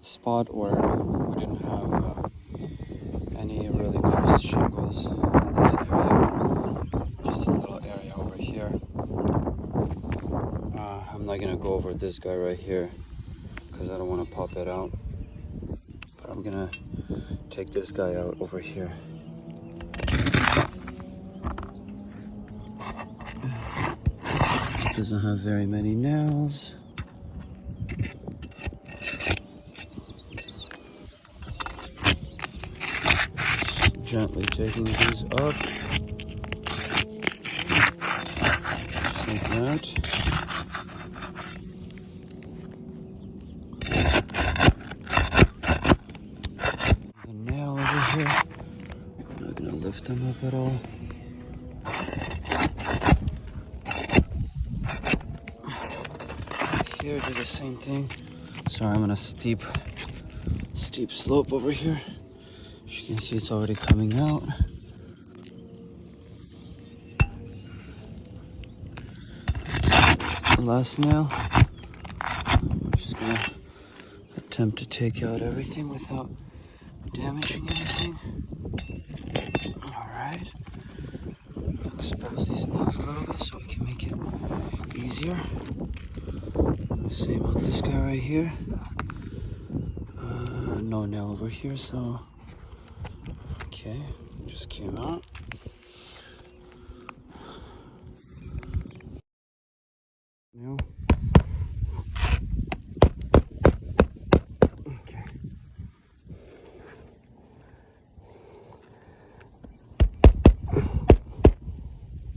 spot where we didn't have any really greased shingles in this area. Just a little area over here. I'm not gonna go over this guy right here because I don't want to pop it out. But I'm gonna take this guy out over here. Doesn't have very many nails. Gently taking these up. Just like that. The nail over here. I'm not gonna lift them up at all. Here, do the same thing. Sorry, I'm on a steep slope over here. As you can see, it's already coming out. The last nail. I'm just gonna attempt to take out everything without damaging anything. Alright. Expose these nails a little bit so we can make it easier. Same with this guy right here. No nail over here, so okay, just came out. Nail. Okay.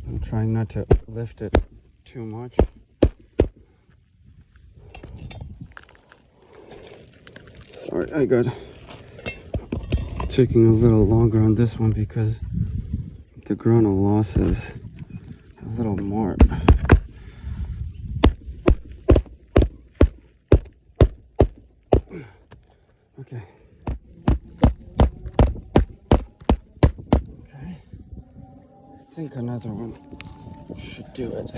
I'm trying not to lift it too much. Sorry, I got taking a little longer on this one because the Grono loss is a little more. Okay. Okay. I think another one should do it.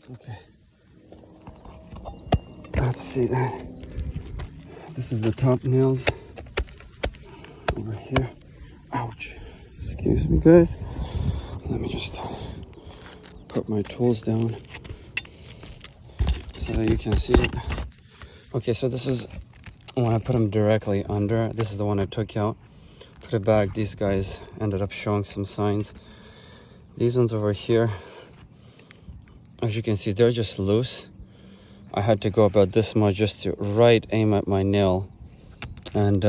Okay, let's see that. This is the top nails over here. Ouch. Excuse me, guys. Let me just put my tools down so that you can see it. Okay, so this is when I put them directly under. This is the one I took out. Put it back. These guys ended up showing some signs. These ones over here, as you can see, they're just loose. I had to go about this much just to aim at my nail, and